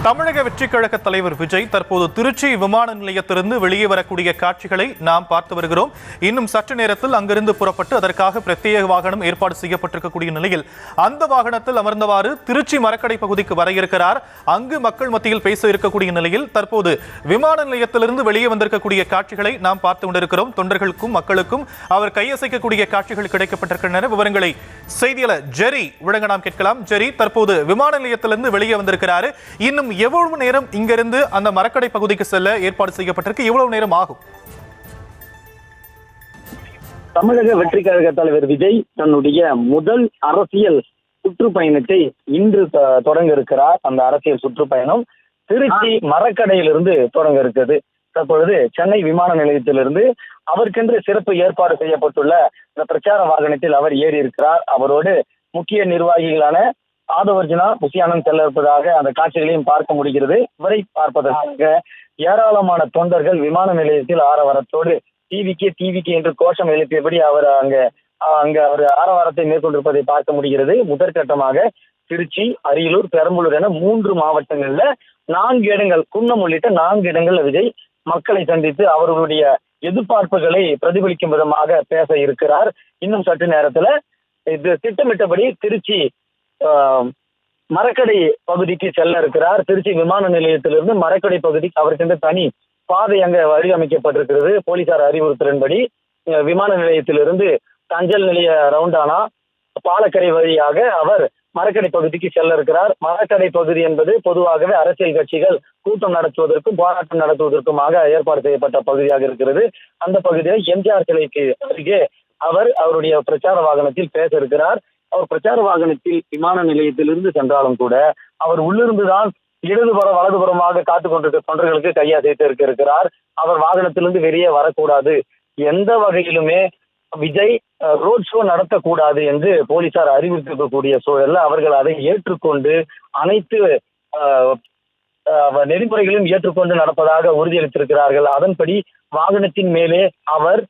தமிழக வெற்றிக் கழக தலைவர் விஜய் தற்போது திருச்சி விமான நிலையத்திலிருந்து வெளியே வரக்கூடிய காட்சிகளை நாம் பார்த்து வருகிறோம். இன்னும் சற்று நேரத்தில் அங்கிருந்து புறப்பட்டு அதற்காக பிரத்யேக வாகனம் ஏற்பாடு செய்யப்பட்டிருக்கக்கூடிய நிலையில் அந்த வாகனத்தில் அமர்ந்தவாறு திருச்சி மரக்கடை பகுதிக்கு வர இருக்கிறார். அங்கு மக்கள் மத்தியில் பேச இருக்கக்கூடிய நிலையில் தற்போது விமான நிலையத்திலிருந்து வெளியே வந்திருக்கக்கூடிய காட்சிகளை நாம் பார்த்து கொண்டிருக்கிறோம். தொண்டர்களுக்கும் மக்களுக்கும் அவர் கையசைக்கக்கூடிய காட்சிகள் கிடைக்கப்பட்டிருக்கின்றன. விவரங்களை செய்தியாளர் ஜெரி வழங்க நாம் கேட்கலாம். ஜெரி, தற்போது விமான நிலையத்திலிருந்து வெளியே வந்திருக்கிறாரு. இன்னும் எவ்வளவு நேரம் இங்கிருந்து அந்த மரக்கடை பகுதிக்கு செல்ல ஏற்பாடு செய்யப்பட்டிருக்கு? எவ்வளவு நேரம் ஆகும்? தமிழக வெற்றி கழக தலைவர் விஜய் தன்னுடைய முதல் அரசியல் சுற்றுப்பயணத்தை இன்று தொடங்க இருக்கிறார். அந்த அரசியல் சுற்றுப்பயணம் திருச்சி மரக்கடையிலிருந்து தொடங்க இருக்கிறது. தற்பொழுது சென்னை விமான நிலையத்திலிருந்து அவருக்கென்று சிறப்பு ஏற்பாடு செய்யப்பட்டுள்ள இந்த பிரச்சார வாகனத்தில் அவர் ஏறி இருக்கிறார். அவரோடு முக்கிய நிர்வாகிகளான ஆதவர்ஜுனா, புஷியானந்த் செல்ல இருப்பதாக அந்த காட்சிகளையும் பார்க்க முடிகிறது. இவரை பார்ப்பதற்காக ஏராளமான தொண்டர்கள் விமான நிலையத்தில் ஆரவாரத்தோடு டிவிகே என்று கோஷம் எழுப்பியபடி அவர் அங்க அவர் ஆரவாரத்தை மேற்கொண்டிருப்பதை பார்க்க முடிகிறது. முதற்கட்டமாக திருச்சி, அரியலூர், பெரம்பலூர் என 3 மாவட்டங்கள்ல 4 இடங்கள், குன்னம் உள்ளிட்ட 4 இடங்கள்ல விஜய் மக்களை சந்தித்து அவர்களுடைய எதிர்பார்ப்புகளை பிரதிபலிக்கும் விதமாக பேச இருக்கிறார். இன்னும் சற்று நேரத்துல இது திட்டமிட்டபடி திருச்சி மரக்கடை பகுதிக்கு செல்ல இருக்கிறார். திருச்சி விமான நிலையத்திலிருந்து மரக்கடை பகுதிக்கு அவருக்கு தனி பாதை அங்க வடிவமைக்கப்பட்டிருக்கிறது. போலீசார் அறிவுறுத்தலின்படி விமான நிலையத்திலிருந்து தஞ்சல் நிலைய ரவுண்டானா பாலக்கரை வழியாக அவர் மரக்கடை பகுதிக்கு செல்ல இருக்கிறார். மரக்கடை பகுதி என்பது பொதுவாகவே அரசியல் கட்சிகள் கூட்டம் நடத்துவதற்கும் போராட்டம் நடத்துவதற்குமாக ஏற்பாடு செய்யப்பட்ட பகுதியாக இருக்கிறது. அந்த பகுதியில் எம்ஜிஆர் சிலைக்கு அருகே அவருடைய பிரச்சார வாகனத்தில் பேச இருக்கிறார். அவர் பிரச்சார வாகனத்தில் விமான நிலையத்திலிருந்து சென்றாலும் கூட அவர் உள்ளிருந்துதான் இடதுபுறம் வலதுபுறமாக காத்துக் கொண்டிருக்க தொண்டர்களுக்கு கையசைத்து இருக்கிறார். அவர் வாகனத்திலிருந்து வெளியே வரக்கூடாது, எந்த வகையிலுமே விஜய் ரோட் ஷோ நடத்தக்கூடாது என்று போலீசார் அறிவுறுத்தக்கூடிய சூழல்ல அவர்கள் அதை ஏற்றுக்கொண்டு அனைத்து நெறிமுறைகளையும் ஏற்றுக்கொண்டு நடப்பதாக உறுதியளித்திருக்கிறார்கள். அதன்படி வாகனத்தின் மேலே அவர்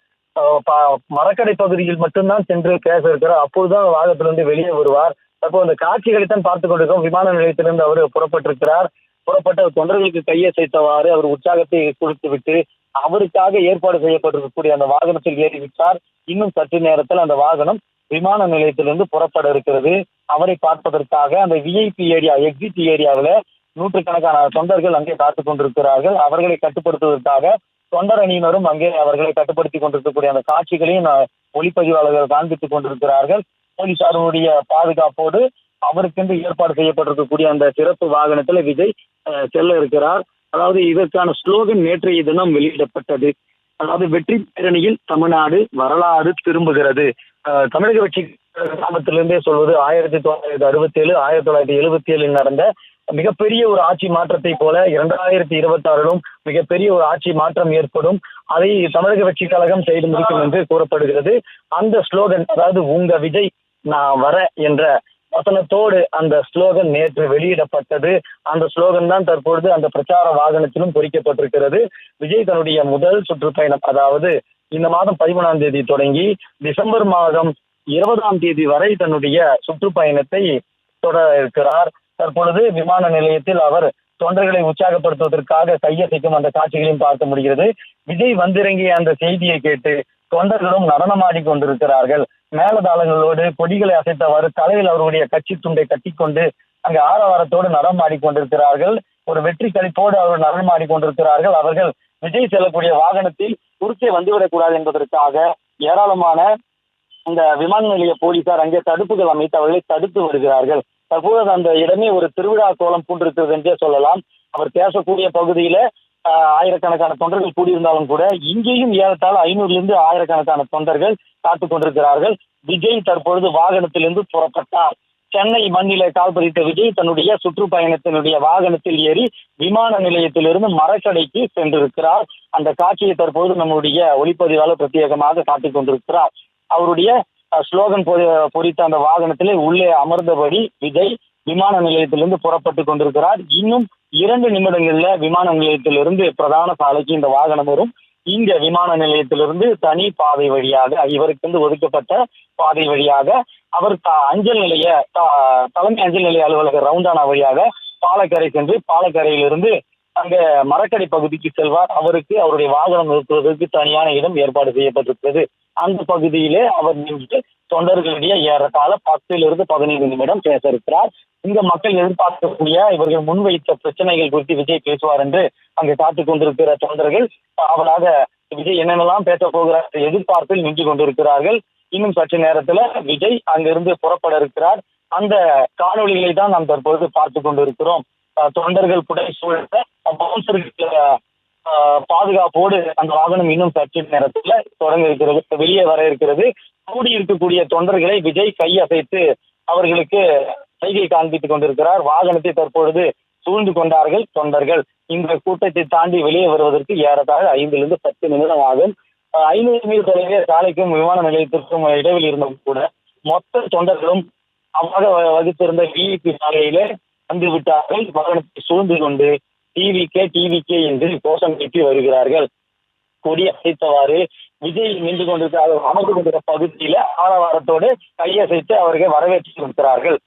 மரக்கடை பகுதியில் மட்டும்தான் சென்று பேச இருக்கிறார். அப்போதுதான் வாகனத்திலிருந்து வெளியே வருவார். அப்போ அந்த காட்சிகளைத்தான் பார்த்துக் கொண்டிருக்கோம். விமான நிலையத்திலிருந்து அவர் புறப்பட்டிருக்கிறார். புறப்பட்ட தொண்டர்களுக்கு கையசைத்தவாறு அவர் உற்சாகத்தை கொடுத்து விட்டு அவருக்காக ஏற்பாடு செய்யப்பட்டிருக்கக்கூடிய அந்த வாகனத்தில் ஏறிவிட்டார். இன்னும் சற்று நேரத்தில் அந்த வாகனம் விமான நிலையத்திலிருந்து புறப்பட இருக்கிறது. அவரை பார்ப்பதற்காக அந்த விஐபி ஏரியா, எக்ஸிட் ஏரியாவில் நூற்றுக்கணக்கான தொண்டர்கள் அங்கே காத்துக் கொண்டிருக்கிறார்கள். அவர்களை கட்டுப்படுத்துவதற்காக தொண்டர் அணியினரும் அங்கே அவர்களை கட்டுப்படுத்தி கொண்டிருக்கக்கூடிய அந்த காட்சிகளையும் ஒளிப்பதிவாளர்கள் காண்பித்துக் கொண்டிருக்கிறார்கள். போலீசாருடைய பாதுகாப்போடு அவருக்கென்று ஏற்பாடு செய்யப்பட்டிருக்கக்கூடிய அந்த சிறப்பு வாகனத்துல விஜய் செல்ல இருக்கிறார். அதாவது இதற்கான ஸ்லோகன் நேற்றைய தினம் வெளியிடப்பட்டது. அதாவது வெற்றி பேரணியில் தமிழ்நாடு வரலாறு திரும்புகிறது. தமிழக வெற்றி கிராமத்திலிருந்தே சொல்வது 1967 1977 நடந்த மிகப்பெரிய ஒரு ஆட்சி மாற்றத்தை போல 2026 மிகப்பெரிய ஒரு ஆட்சி மாற்றம் ஏற்படும், அதை தமிழக வெற்றி கழகம் செய்து முடிக்கும் என்று கூறப்படுகிறது. அந்த ஸ்லோகன், அதாவது உங்க விஜய் நான் வர என்ற வசனத்தோடு அந்த ஸ்லோகன் நேற்று வெளியிடப்பட்டது. அந்த ஸ்லோகன் தான் தற்பொழுது அந்த பிரச்சார வாகனத்திலும் பொறிக்கப்பட்டிருக்கிறது. விஜய் தன்னுடைய முதல் சுற்றுப்பயணம், அதாவது இந்த மாதம் 13ஆம் தேதி தொடங்கி டிசம்பர் மாதம் 20ஆம் தேதி வரை தன்னுடைய சுற்றுப்பயணத்தை தொடர இருக்கிறார். தற்பொழுது விமான நிலையத்தில் அவர் தொண்டர்களை உற்சாகப்படுத்துவதற்காக கையசைக்கும் அந்த காட்சிகளையும் பார்க்க முடிகிறது. விஜய் வந்திறங்கிய அந்த செய்தியை கேட்டு தொண்டர்களும் நடனமாடி கொண்டிருக்கிறார்கள். மேலதாளங்களோடு கொடிகளை அசைத்தவாறு தலையில் அவருடைய கட்சி துண்டை கட்டிக்கொண்டு அங்கு ஆரவாரத்தோடு நடனமாடி கொண்டிருக்கிறார்கள். ஒரு வெற்றி களிப்போடு அவர் நடனமாடி கொண்டிருக்கிறார்கள். அவர்கள் விஜய் செல்லக்கூடிய வாகனத்தில் குறுக்கே வந்துவிடக்கூடாது என்பதற்காக ஏராளமான இந்த விமான நிலைய போலீசார் அங்கே தடுப்புகள் அமைத்து அவர்களை தடுத்து வருகிறார்கள். தற்போது அந்த இடமே ஒரு திருவிழா கோலம் பூண்டிருக்கிறது என்றே சொல்லலாம். அவர் பேசக்கூடிய பகுதியில ஆயிரக்கணக்கான தொண்டர்கள் கூடியிருந்தாலும் கூட இங்கேயும் ஏறத்தாழ 500லிருந்து 1000கணக்கான தொண்டர்கள் காத்துக் கொண்டிருக்கிறார்கள். விஜய் தற்பொழுது வாகனத்திலிருந்து புறப்பட்டார். சென்னை மண்ணிலே கால் பதித்த விஜய் தன்னுடைய சுற்றுப்பயணத்தினுடைய வாகனத்தில் ஏறி விமான நிலையத்திலிருந்து மரக்கடைக்கு சென்றிருக்கிறார். அந்த காட்சியை தற்போது நம்முடைய ஒளிப்பதிவாளர் பிரத்யேகமாக காட்டிக் கொண்டிருக்கிறார். அவருடைய ஸ்லோகன் பொறித்த அந்த வாகனத்திலே உள்ளே அமர்ந்தபடி விஜய் விமான நிலையத்திலிருந்து புறப்பட்டு கொண்டிருக்கிறார். இன்னும் 2 நிமிடங்கள்ல விமான நிலையத்திலிருந்து பிரதான சாலைக்கு இந்த வாகனம் வரும். இங்க விமான நிலையத்திலிருந்து தனி பாதை வழியாக இவருக்கு ஒதுக்கப்பட்ட பாதை வழியாக அவர் அஞ்சல் நிலைய தலைமை அஞ்சல் நிலைய அலுவலக ரவுண்டானா வழியாக பாலக்கரை சென்று பாலக்கரையிலிருந்து அங்க மரக்கடை பகுதிக்கு செல்வார். அவருக்கு அவருடைய வாகனம் நிறுத்துவதற்கு தனியான இடம் ஏற்பாடு செய்யப்பட்டிருக்கிறது. அந்த பகுதியிலே அவர் நின்று தொண்டர்களிடையே ஏறத்தாழ 10 to 15 நிமிடம் பேச இருக்கிறார். இங்க மக்கள் எதிர்பார்க்கக்கூடிய இவர்கள் முன்வைத்த பிரச்சனைகள் குறித்து விஜய் பேசுவார் என்று அங்கு காத்துக் கொண்டிருக்கிற தொண்டர்கள் அவளாக விஜய் என்னென்னலாம் பேச போகிறார் எதிர்பார்ப்பில் நின்று கொண்டிருக்கிறார்கள். இன்னும் சற்று நேரத்துல விஜய் அங்கிருந்து புறப்பட இருக்கிறார். அந்த காணொளிகளை தான் நாம் தற்போது பார்த்து கொண்டிருக்கிறோம். தொண்டர்கள் புடை சூழல பாதுகாப்போடு அந்த வாகனம் இன்னும் சற்று நேரத்துல தொடங்க இருக்கிறது, வெளியே வர இருக்கிறது. கூடி இருக்கக்கூடிய தொண்டர்களை விஜய் கையசைத்து அவர்களுக்கு சைகை காண்பித்துக் கொண்டிருக்கிறார். வாகனத்தை தற்பொழுது சூழ்ந்து கொண்டார்கள் தொண்டர்கள். இந்த கூட்டத்தை தாண்டி வெளியே வருவதற்கு ஏறத்தாழ 5 to 10 நிமிடம் ஆகும். 500 மீட்டர் தொலைவே சாலைக்கும் விமான நிலையத்திற்கும் இடைவெளி இருந்தும் கூட மொத்த தொண்டர்களும் அவ்வாறு வகுத்திருந்த விஐபி சாலையிலே வந்து விட்டார்கள். வாகனத்தை சூழ்ந்து கொண்டு டிவிகே என்று கோஷம் எழுப்பி வருகிறார்கள். கொடி அசைத்தவாறு விஜய் நின்று கொண்டிருக்கிறார்கள். அமர்ந்து கொண்டிருக்கிற பகுதியில ஆரவாரத்தோடு கையசைத்து அவர்கள் வரவேற்று இருக்கிறார்கள்.